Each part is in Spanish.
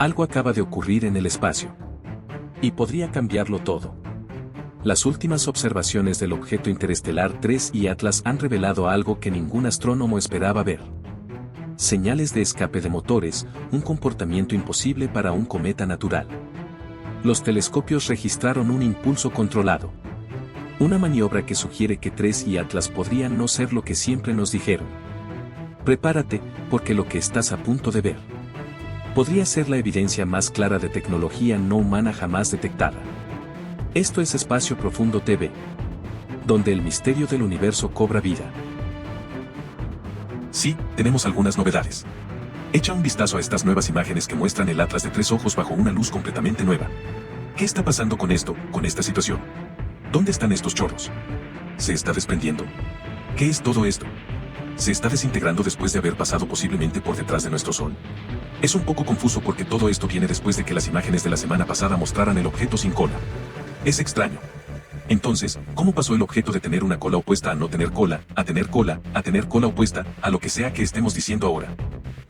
Algo acaba de ocurrir en el espacio. Y podría cambiarlo todo. Las últimas observaciones del objeto interestelar 3 y Atlas han revelado algo que ningún astrónomo esperaba ver. Señales de escape de motores, un comportamiento imposible para un cometa natural. Los telescopios registraron un impulso controlado. Una maniobra que sugiere que 3 y Atlas podrían no ser lo que siempre nos dijeron. Prepárate, porque lo que estás a punto de ver podría ser la evidencia más clara de tecnología no humana jamás detectada. Esto es Espacio Profundo TV, donde el misterio del universo cobra vida. Sí, tenemos algunas novedades. Echa un vistazo a estas nuevas imágenes que muestran el Atlas de 3 ojos bajo una luz completamente nueva. ¿Qué está pasando con esto, con esta situación? ¿Dónde están estos chorros? ¿Se está desprendiendo? ¿Qué es todo esto? ¿Se está desintegrando después de haber pasado posiblemente por detrás de nuestro Sol? Es un poco confuso porque todo esto viene después de que las imágenes de la semana pasada mostraran el objeto sin cola. Es extraño. Entonces, ¿cómo pasó el objeto de tener una cola opuesta a no tener cola, a tener cola, a tener cola opuesta, a lo que sea que estemos diciendo ahora?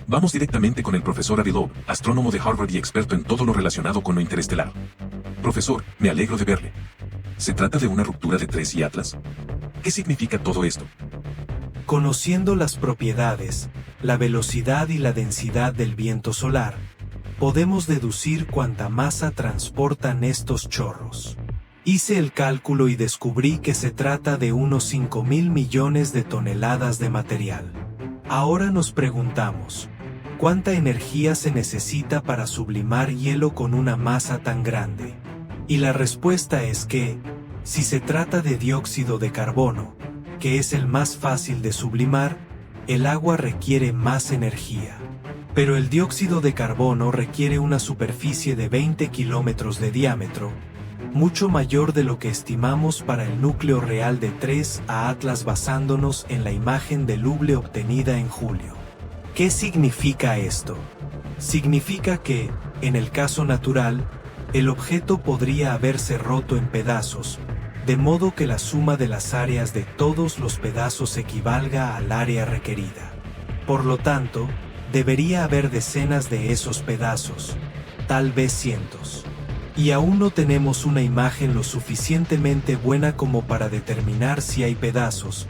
Vamos directamente con el profesor Avi Loeb, astrónomo de Harvard y experto en todo lo relacionado con lo interestelar. Profesor, me alegro de verle. ¿Se trata de una ruptura de 3 y Atlas? ¿Qué significa todo esto? Conociendo las propiedades, la velocidad y la densidad del viento solar, podemos deducir cuánta masa transportan estos chorros. Hice el cálculo y descubrí que se trata de unos 5.000 millones de toneladas de material. Ahora nos preguntamos, ¿cuánta energía se necesita para sublimar hielo con una masa tan grande? Y la respuesta es que, si se trata de dióxido de carbono, que es el más fácil de sublimar, el agua requiere más energía. Pero el dióxido de carbono requiere una superficie de 20 kilómetros de diámetro, mucho mayor de lo que estimamos para el núcleo real de 3 a Atlas basándonos en la imagen de Hubble obtenida en julio. ¿Qué significa esto? Significa que, en el caso natural, el objeto podría haberse roto en pedazos, de modo que la suma de las áreas de todos los pedazos equivalga al área requerida. Por lo tanto, debería haber decenas de esos pedazos, tal vez cientos. Y aún no tenemos una imagen lo suficientemente buena como para determinar si hay pedazos,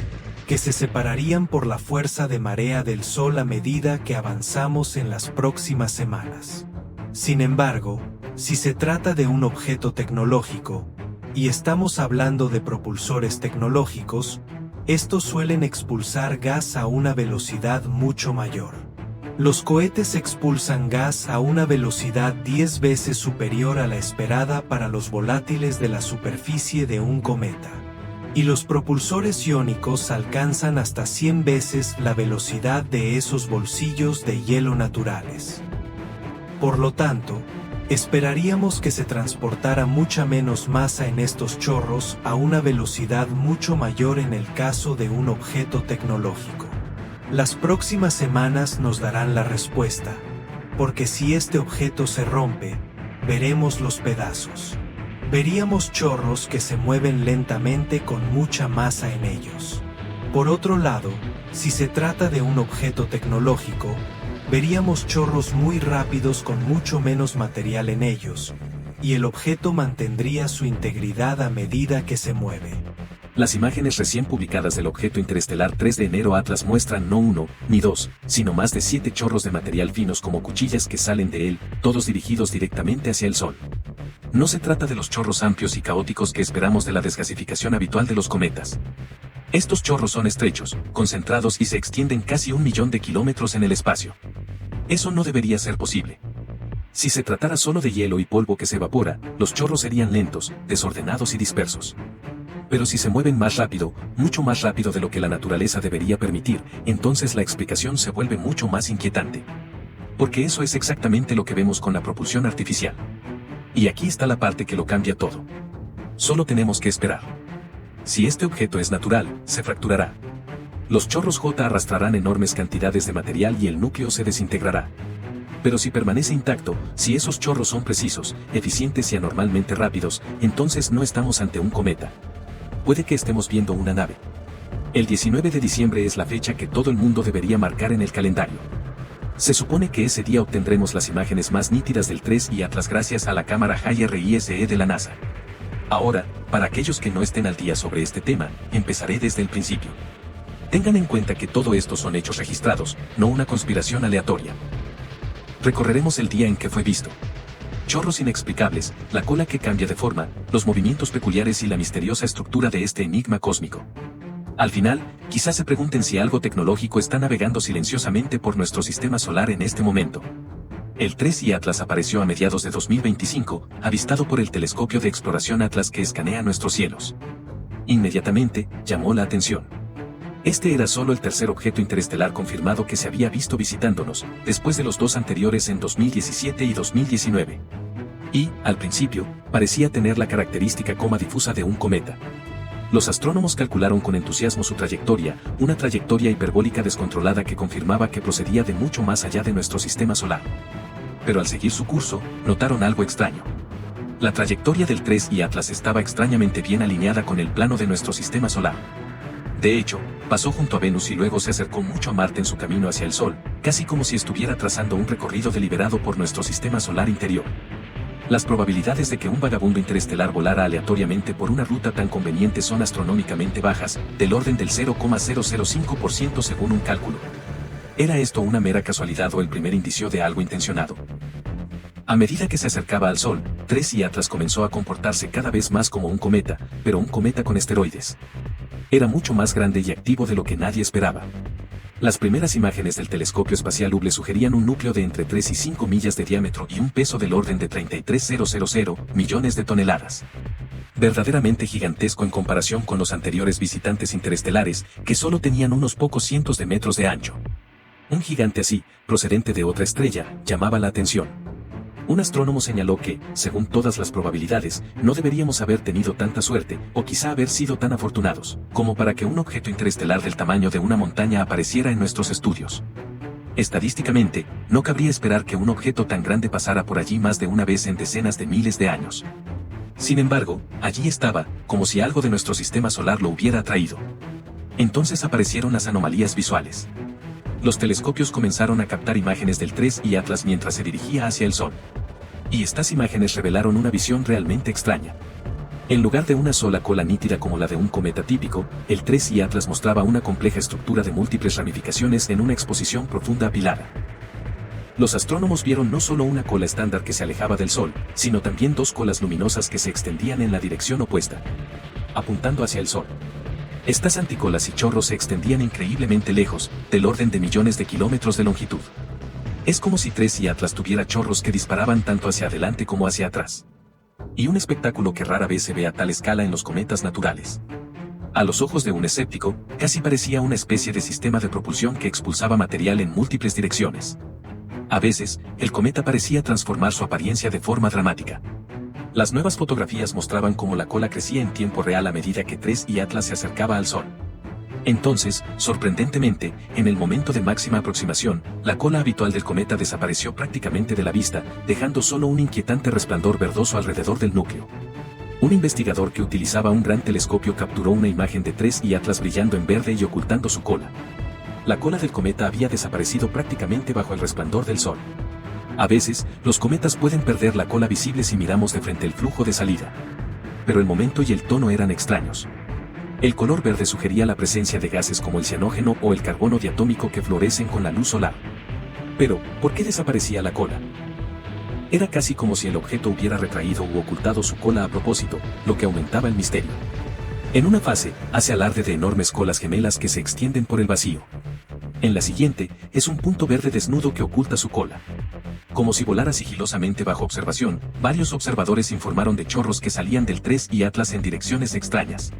que se separarían por la fuerza de marea del Sol a medida que avanzamos en las próximas semanas. Sin embargo, si se trata de un objeto tecnológico, y estamos hablando de propulsores tecnológicos, estos suelen expulsar gas a una velocidad mucho mayor. Los cohetes expulsan gas a una velocidad 10 veces superior a la esperada para los volátiles de la superficie de un cometa. Y los propulsores iónicos alcanzan hasta 100 veces la velocidad de esos bolsillos de hielo naturales. Por lo tanto, esperaríamos que se transportara mucha menos masa en estos chorros a una velocidad mucho mayor en el caso de un objeto tecnológico. Las próximas semanas nos darán la respuesta, porque si este objeto se rompe, veremos los pedazos. Veríamos chorros que se mueven lentamente con mucha masa en ellos. Por otro lado, si se trata de un objeto tecnológico, veríamos chorros muy rápidos con mucho menos material en ellos, y el objeto mantendría su integridad a medida que se mueve. Las imágenes recién publicadas del objeto interestelar 3 de enero Atlas muestran no uno, ni dos, sino más de 7 chorros de material finos como cuchillas que salen de él, todos dirigidos directamente hacia el Sol. No se trata de los chorros amplios y caóticos que esperamos de la desgasificación habitual de los cometas. Estos chorros son estrechos, concentrados y se extienden casi 1 millón de kilómetros en el espacio. Eso no debería ser posible. Si se tratara solo de hielo y polvo que se evapora, los chorros serían lentos, desordenados y dispersos. Pero si se mueven más rápido, mucho más rápido de lo que la naturaleza debería permitir, entonces la explicación se vuelve mucho más inquietante. Porque eso es exactamente lo que vemos con la propulsión artificial. Y aquí está la parte que lo cambia todo. Solo tenemos que esperar. Si este objeto es natural, se fracturará. Los chorros J arrastrarán enormes cantidades de material y el núcleo se desintegrará. Pero si permanece intacto, si esos chorros son precisos, eficientes y anormalmente rápidos, entonces no estamos ante un cometa. Puede que estemos viendo una nave. El 19 de diciembre es la fecha que todo el mundo debería marcar en el calendario. Se supone que ese día obtendremos las imágenes más nítidas del 3 y Atlas gracias a la cámara HiRISE de la NASA. Ahora, para aquellos que no estén al día sobre este tema, empezaré desde el principio. Tengan en cuenta que todo esto son hechos registrados, no una conspiración aleatoria. Recorreremos el día en que fue visto. Chorros inexplicables, la cola que cambia de forma, los movimientos peculiares y la misteriosa estructura de este enigma cósmico. Al final, quizás se pregunten si algo tecnológico está navegando silenciosamente por nuestro sistema solar en este momento. El 3I Atlas apareció a mediados de 2025, avistado por el telescopio de exploración Atlas que escanea nuestros cielos. Inmediatamente, llamó la atención. Este era solo el tercer objeto interestelar confirmado que se había visto visitándonos, después de los dos anteriores en 2017 y 2019. Y, al principio, parecía tener la característica coma difusa de un cometa. Los astrónomos calcularon con entusiasmo su trayectoria, una trayectoria hiperbólica descontrolada que confirmaba que procedía de mucho más allá de nuestro sistema solar. Pero al seguir su curso, notaron algo extraño. La trayectoria del 3I Atlas estaba extrañamente bien alineada con el plano de nuestro sistema solar. De hecho, pasó junto a Venus y luego se acercó mucho a Marte en su camino hacia el Sol, casi como si estuviera trazando un recorrido deliberado por nuestro sistema solar interior. Las probabilidades de que un vagabundo interestelar volara aleatoriamente por una ruta tan conveniente son astronómicamente bajas, del orden del 0,005% según un cálculo. ¿Era esto una mera casualidad o el primer indicio de algo intencionado? A medida que se acercaba al Sol, 3I Atlas comenzó a comportarse cada vez más como un cometa, pero un cometa con esteroides. Era mucho más grande y activo de lo que nadie esperaba. Las primeras imágenes del telescopio espacial Hubble sugerían un núcleo de entre 3 y 5 millas de diámetro y un peso del orden de 33.000 millones de toneladas. Verdaderamente gigantesco en comparación con los anteriores visitantes interestelares, que solo tenían unos pocos cientos de metros de ancho. Un gigante así, procedente de otra estrella, llamaba la atención. Un astrónomo señaló que, según todas las probabilidades, no deberíamos haber tenido tanta suerte, o quizá haber sido tan afortunados, como para que un objeto interestelar del tamaño de una montaña apareciera en nuestros estudios. Estadísticamente, no cabría esperar que un objeto tan grande pasara por allí más de una vez en decenas de miles de años. Sin embargo, allí estaba, como si algo de nuestro sistema solar lo hubiera atraído. Entonces aparecieron las anomalías visuales. Los telescopios comenzaron a captar imágenes del 3I Atlas mientras se dirigía hacia el Sol. Y estas imágenes revelaron una visión realmente extraña. En lugar de una sola cola nítida como la de un cometa típico, el 3I Atlas mostraba una compleja estructura de múltiples ramificaciones en una exposición profunda apilada. Los astrónomos vieron no solo una cola estándar que se alejaba del Sol, sino también dos colas luminosas que se extendían en la dirección opuesta, apuntando hacia el Sol. Estas anticolas y chorros se extendían increíblemente lejos, del orden de millones de kilómetros de longitud. Es como si 3I Atlas tuviera chorros que disparaban tanto hacia adelante como hacia atrás. Y un espectáculo que rara vez se ve a tal escala en los cometas naturales. A los ojos de un escéptico, casi parecía una especie de sistema de propulsión que expulsaba material en múltiples direcciones. A veces, el cometa parecía transformar su apariencia de forma dramática. Las nuevas fotografías mostraban cómo la cola crecía en tiempo real a medida que 3I Atlas se acercaba al Sol. Entonces, sorprendentemente, en el momento de máxima aproximación, la cola habitual del cometa desapareció prácticamente de la vista, dejando solo un inquietante resplandor verdoso alrededor del núcleo. Un investigador que utilizaba un gran telescopio capturó una imagen de 3I Atlas brillando en verde y ocultando su cola. La cola del cometa había desaparecido prácticamente bajo el resplandor del Sol. A veces, los cometas pueden perder la cola visible si miramos de frente el flujo de salida. Pero el momento y el tono eran extraños. El color verde sugería la presencia de gases como el cianógeno o el carbono diatómico que florecen con la luz solar. Pero, ¿por qué desaparecía la cola? Era casi como si el objeto hubiera retraído u ocultado su cola a propósito, lo que aumentaba el misterio. En una fase, hace alarde de enormes colas gemelas que se extienden por el vacío. En la siguiente, es un punto verde desnudo que oculta su cola. Como si volara sigilosamente bajo observación, varios observadores informaron de chorros que salían del 3I Atlas en direcciones extrañas.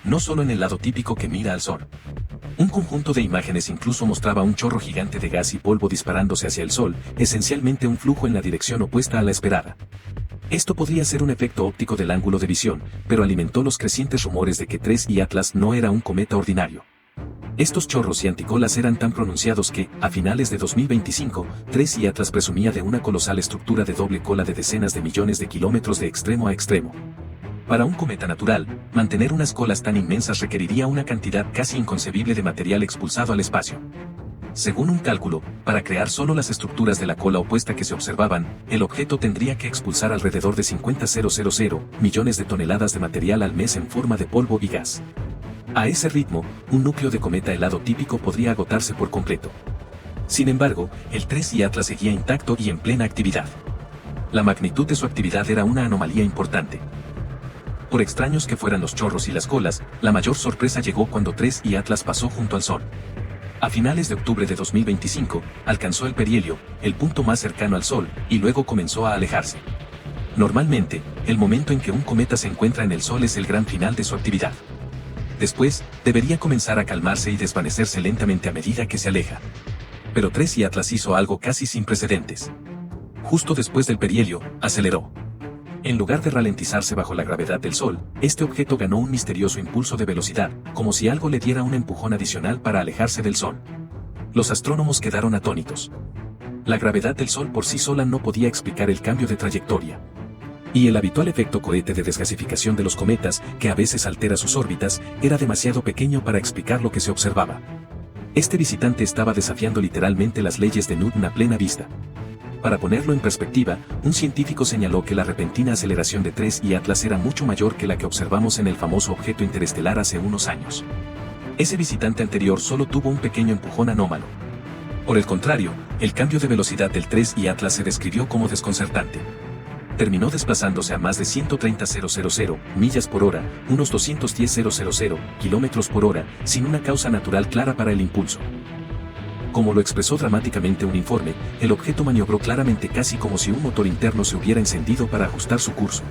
No solo en el lado típico que mira al Sol. Un conjunto de imágenes incluso mostraba un chorro gigante de gas y polvo disparándose hacia el Sol, esencialmente un flujo en la dirección opuesta a la esperada. Esto podría ser un efecto óptico del ángulo de visión, pero alimentó los crecientes rumores de que 3I Atlas no era un cometa ordinario. Estos chorros y anticolas eran tan pronunciados que, a finales de 2025, 3I Atlas presumía de una colosal estructura de doble cola de decenas de millones de kilómetros de extremo a extremo. Para un cometa natural, mantener unas colas tan inmensas requeriría una cantidad casi inconcebible de material expulsado al espacio. Según un cálculo, para crear solo las estructuras de la cola opuesta que se observaban, el objeto tendría que expulsar alrededor de 50.000 millones de toneladas de material al mes en forma de polvo y gas. A ese ritmo, un núcleo de cometa helado típico podría agotarse por completo. Sin embargo, el 3I Atlas seguía intacto y en plena actividad. La magnitud de su actividad era una anomalía importante. Por extraños que fueran los chorros y las colas, la mayor sorpresa llegó cuando 3I Atlas pasó junto al Sol. A finales de octubre de 2025, alcanzó el perihelio, el punto más cercano al Sol, y luego comenzó a alejarse. Normalmente, el momento en que un cometa se encuentra en el Sol es el gran final de su actividad. Después, debería comenzar a calmarse y desvanecerse lentamente a medida que se aleja. Pero 3I Atlas hizo algo casi sin precedentes. Justo después del perihelio, aceleró. En lugar de ralentizarse bajo la gravedad del Sol, este objeto ganó un misterioso impulso de velocidad, como si algo le diera un empujón adicional para alejarse del Sol. Los astrónomos quedaron atónitos. La gravedad del Sol por sí sola no podía explicar el cambio de trayectoria. Y el habitual efecto cohete de desgasificación de los cometas, que a veces altera sus órbitas, era demasiado pequeño para explicar lo que se observaba. Este visitante estaba desafiando literalmente las leyes de Newton a plena vista. Para ponerlo en perspectiva, un científico señaló que la repentina aceleración de 3I Atlas era mucho mayor que la que observamos en el famoso objeto interestelar hace unos años. Ese visitante anterior solo tuvo un pequeño empujón anómalo. Por el contrario, el cambio de velocidad del 3I Atlas se describió como desconcertante. Terminó desplazándose a más de 130.000 millas por hora, unos 210.000 kilómetros por hora, sin una causa natural clara para el impulso. Como lo expresó dramáticamente un informe, el objeto maniobró claramente casi como si un motor interno se hubiera encendido para ajustar su curso.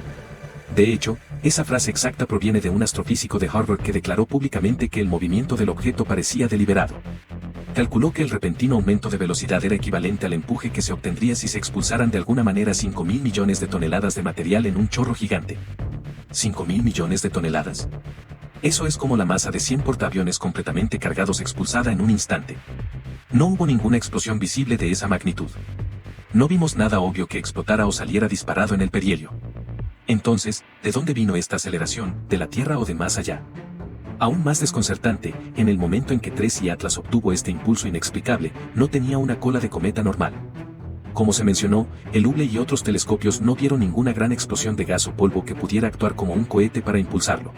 De hecho, esa frase exacta proviene de un astrofísico de Harvard que declaró públicamente que el movimiento del objeto parecía deliberado. Calculó que el repentino aumento de velocidad era equivalente al empuje que se obtendría si se expulsaran de alguna manera 5.000 millones de toneladas de material en un chorro gigante. ¿5.000 millones de toneladas? Eso es como la masa de 100 portaaviones completamente cargados expulsada en un instante. No hubo ninguna explosión visible de esa magnitud. No vimos nada obvio que explotara o saliera disparado en el perihelio. Entonces, ¿de dónde vino esta aceleración? ¿De la Tierra o de más allá? Aún más desconcertante, en el momento en que 3I Atlas obtuvo este impulso inexplicable, no tenía una cola de cometa normal. Como se mencionó, el Hubble y otros telescopios no vieron ninguna gran explosión de gas o polvo que pudiera actuar como un cohete para impulsarlo.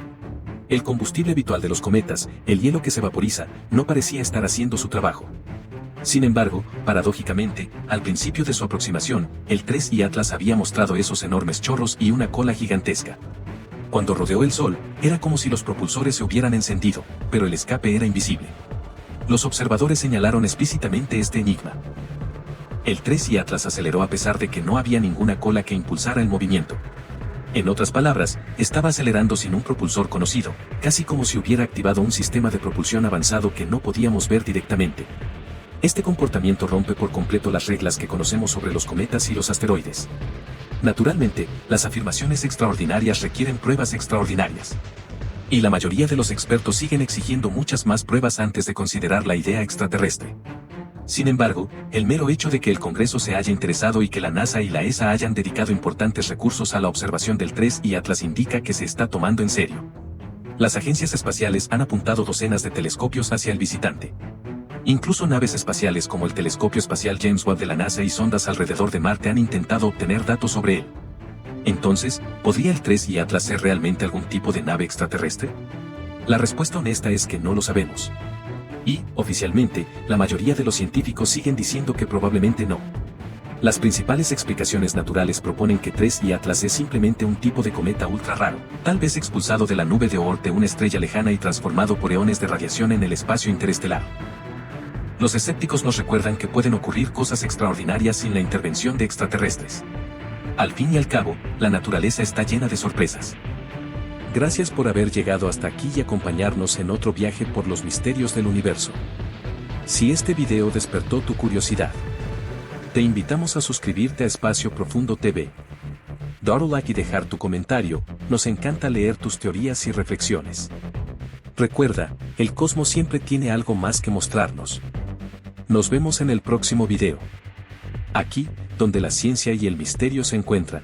El combustible habitual de los cometas, el hielo que se vaporiza, no parecía estar haciendo su trabajo. Sin embargo, paradójicamente, al principio de su aproximación, el 3I Atlas había mostrado esos enormes chorros y una cola gigantesca. Cuando rodeó el Sol, era como si los propulsores se hubieran encendido, pero el escape era invisible. Los observadores señalaron explícitamente este enigma. El 3I Atlas aceleró a pesar de que no había ninguna cola que impulsara el movimiento. En otras palabras, estaba acelerando sin un propulsor conocido, casi como si hubiera activado un sistema de propulsión avanzado que no podíamos ver directamente. Este comportamiento rompe por completo las reglas que conocemos sobre los cometas y los asteroides. Naturalmente, las afirmaciones extraordinarias requieren pruebas extraordinarias. Y la mayoría de los expertos siguen exigiendo muchas más pruebas antes de considerar la idea extraterrestre. Sin embargo, el mero hecho de que el Congreso se haya interesado y que la NASA y la ESA hayan dedicado importantes recursos a la observación del 3I Atlas indica que se está tomando en serio. Las agencias espaciales han apuntado docenas de telescopios hacia el visitante. Incluso naves espaciales como el telescopio espacial James Webb de la NASA y sondas alrededor de Marte han intentado obtener datos sobre él. Entonces, ¿podría el 3I Atlas ser realmente algún tipo de nave extraterrestre? La respuesta honesta es que no lo sabemos. Y, oficialmente, la mayoría de los científicos siguen diciendo que probablemente no. Las principales explicaciones naturales proponen que 3I Atlas es simplemente un tipo de cometa ultra raro, tal vez expulsado de la nube de Oort de una estrella lejana y transformado por eones de radiación en el espacio interestelar. Los escépticos nos recuerdan que pueden ocurrir cosas extraordinarias sin la intervención de extraterrestres. Al fin y al cabo, la naturaleza está llena de sorpresas. Gracias por haber llegado hasta aquí y acompañarnos en otro viaje por los misterios del universo. Si este video despertó tu curiosidad, te invitamos a suscribirte a Espacio Profundo TV. Dar un like y dejar tu comentario, nos encanta leer tus teorías y reflexiones. Recuerda, el cosmos siempre tiene algo más que mostrarnos. Nos vemos en el próximo video. Aquí, donde la ciencia y el misterio se encuentran.